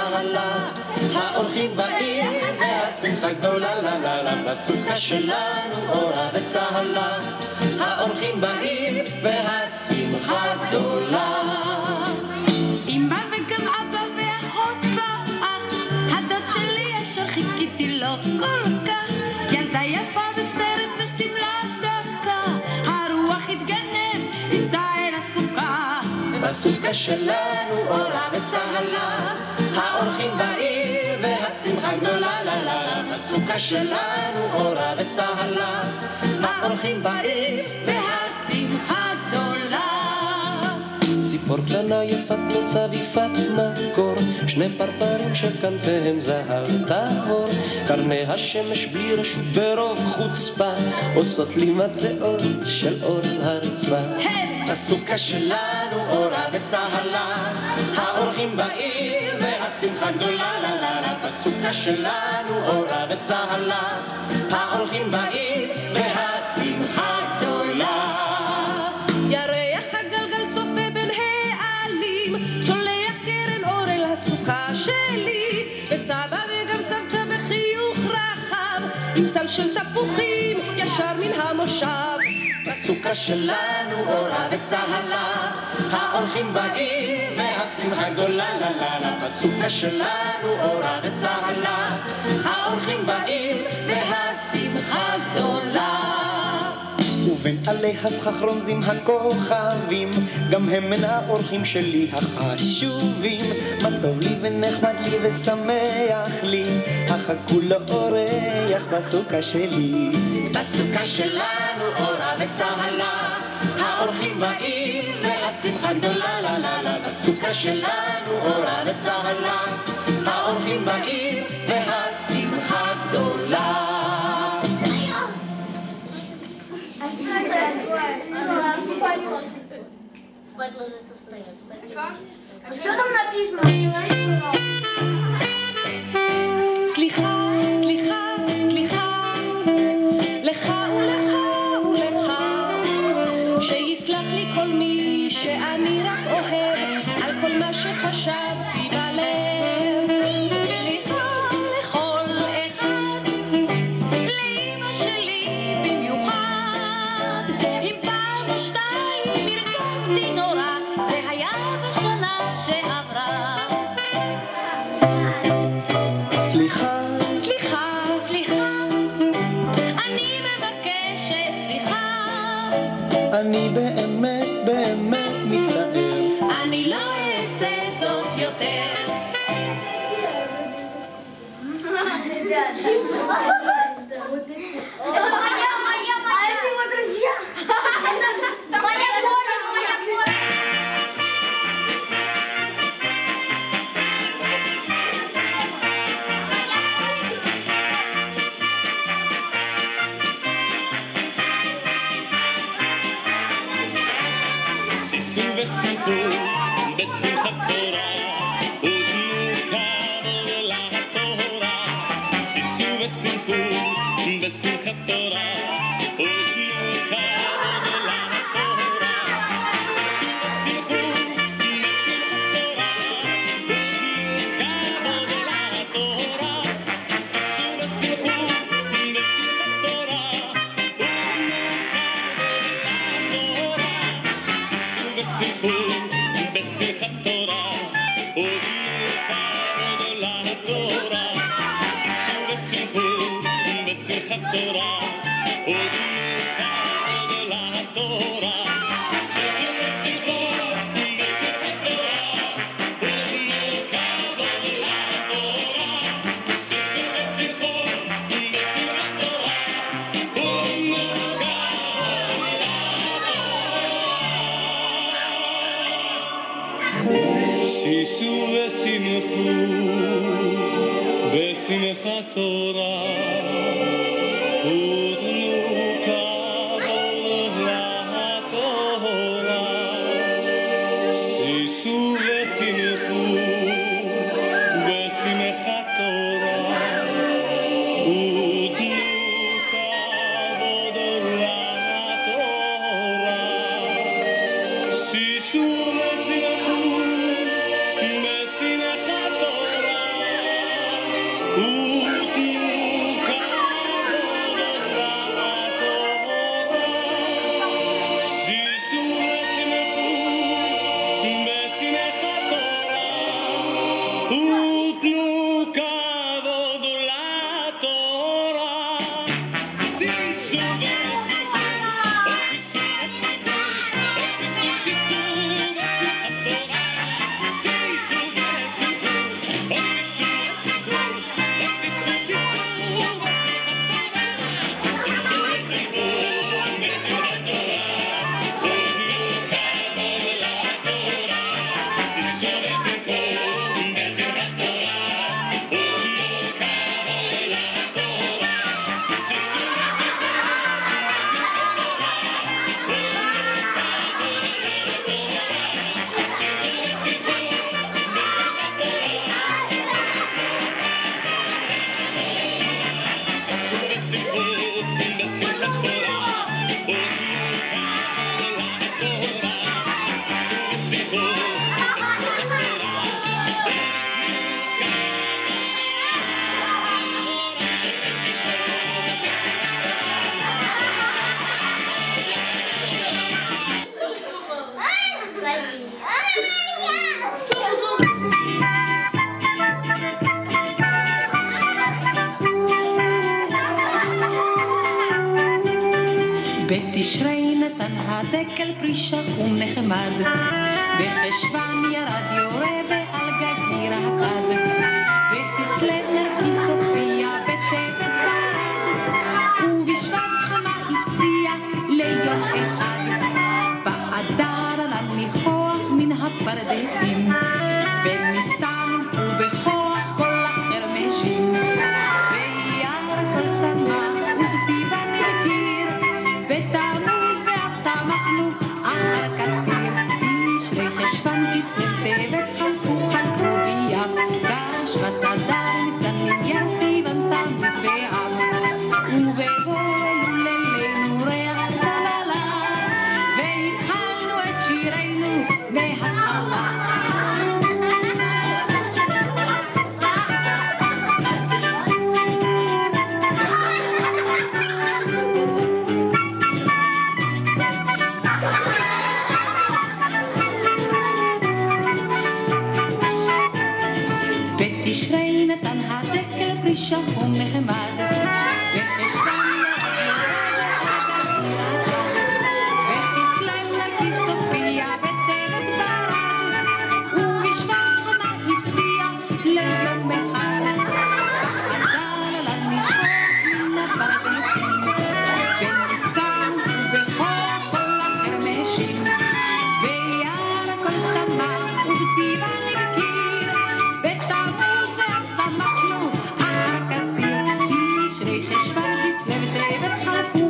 וצהלה, האורחים באים והשמחה גדולה, לה לה לה, בסוכה שלנו אורה וצהלה, האורחים באים והשמחה גדולה. אמא וגם אבא ואחות ואח, הדוד שלי אשר חיכיתי לו כל כך, ילדה יפה בסרט ושמלה דקה, הרוח התגנב איתה אל הסוכה. בסוכה שלנו אורה וצהלה, האורחים באים והשמחה גדולה, לה לה לה, בסוכה שלנו אורה וצהלה, האורחים באים והשמחה גדולה. ציפור קטנה יפת נוצה ויפת מקור, שני פרפרים שכנפיהם זהב טהור, קרני השמש בלי רשות ברוב חוצפה, עושות לי מטבעות של אור הרצפה. בסוכה שלנו אורה וצהלה, האורחים באים והשמחה גדולה, לה לה לה, בסוכה שלנו אורה וצהלה, האורחים באים והשמחה גדולה. ירח הגלגל צופה בין העלים, שולח קרן אור אל הסוכה שלי, וסבא וגם סבתא בחיוך רחב, עם סל של תפוחים ישר מן המושב. בסוכה שלנו אורה וצהלה, האורחים באים והשמחה גדולה, לה לה לה, בסוכה שלנו אורה וצהלה, האורחים באים והשמחה גדולה. ובין עלי הסכך רומזים הכוכבים, גם הם מן האורחים שלי החשובים. מה טוב לי ונחמד לי ושמח לי, החכו לאורח בסוכה שלי. בסוכה שלנו אורה וצהלה, האורחים באים והשמחה גדולה, לה לה לה, בסוכה שלנו אורה וצהלה, האורחים באים והשמחה גדולה. Спать ложится, встает. Что там написано? סליחה, סליחה, סליחה, לך ולך ולך, שיסלח לי כל מי שאני רק אוהב, על כל מה שחשבתי בלב. סליחה לכל אחד, לאמא שלי במיוחד, אם פעם או שתיים הרגזתי נורא, זה היה בשנה שעברה. סליחה, סליחה, סליחה, אני מבקשת סליחה, אני באמת באמת מצטער, אני לא אעשה זאת יותר. Это моя, а это его друзья. Это моя кошка, моя кошка. שישו ושמחו בשמחת תורה, ותנו כבוד לתורה. שישו ושמחו בשמחת תורה, ותנו כבוד לתורה. שישו ושמחו בשמחת תורה, ותנו כבוד לתורה. שישו ושמחו בשמחת תורה, ותנו כבוד לתורה. ושמחו בשמחת תורה, ותנו כבוד לתורה. שישו ושמחו בשמחת תורה, ותנו כבוד לתורה. שישו ושמחו בשמחת תורה, ותנו כבוד לתורה. שישו ושמחו בשמחת תורה, ותנו שישו ושמחו בשמחת תורה, ותנו כבוד לתורה. שישו ושמחו בשמחת תורה, ותנו כבוד לתורה. שישו ושמחו בשמחת תורה, ותנו כבוד לתורה, שישו ושיחו, בתשרי נתן הדקל פרישה חום נחמד, בחשוון ירד יורה ועל גגיר הכד, בכסלו נרקיס הופיע בטבת ברד, ובשבט חמה הפציע ליום אחד, באדר עלה ניחוח מן הפרדסים, בניסן ובכוח כל החרמשים, ביער כל צמח ובסיבה נבקיר, בתמוז ואף שמחנו אחר קציר, תשרי חשוון כסלו טבת חלפו ביער, גם שבט אדר ניסן אייר סיוון תמוז ואב, ובבואנו לילינו ריח סללה, והתחלנו את שירנו מההתחלה. בתשרי נתן הדקל פרישה חום נחמד, בחשוון בכסלו נרקיס הופיע בטבת ברד, ובשבט חמה הפציע ליום אחד, באדר עלה ניחוח מן הפרדסים, בניסן ובכוח כל החרמשים, ביער הכל צמח ובסיבה נבקיר, בתמוז ואף שמחנו אחר קציר, תשרי חשוון כסלו טבת חלפו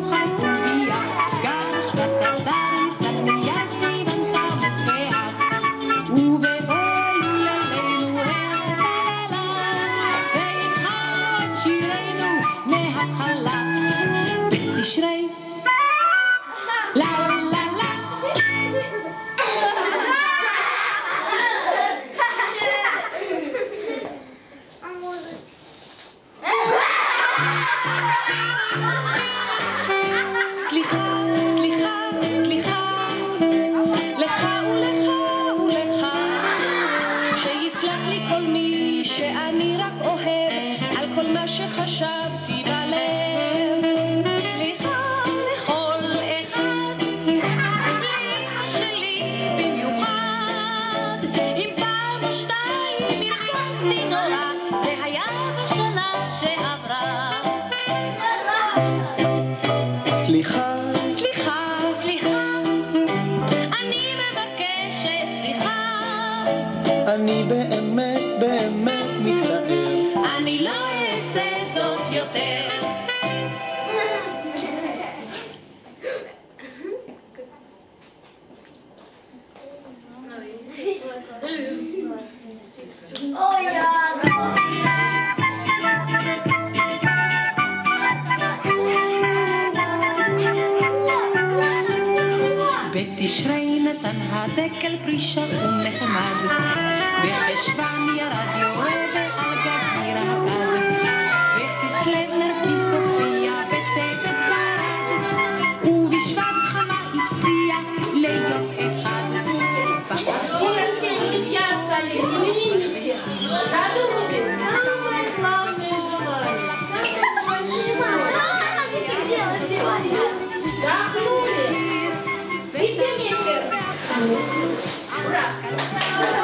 ביער, גם שבט אדר ניסן אייר סיוון תמוז ואב, ובבואנו לילינו ריח סללה, והתחלנו את שירנו מההתחלה. בתשרי לה לה לה סליחה, סליחה, סליחה, לך ולך ולך, שיסלח לי כל מי שאני רק אוהב, על כל מה שחשבתי בלב. סליחה לכל אחד, סליחה שלי במיוחד, אם פעם או שתיים הרגשתי נורא, זה היה בשנה שעברה. סליחה, סליחה, סליחה, אני מבקשת סליחה, אני באמת באמת מצטער. אני לא אעשה זאת יותר. בתשרי נתן הדקל פרישה חום נחמד, בחשוון ירד יורה ועל גגיר הכד, בכסלו נרקיס הופיע בטבת ברד, ובשבט חמה הפציע ליום אחד, Ура!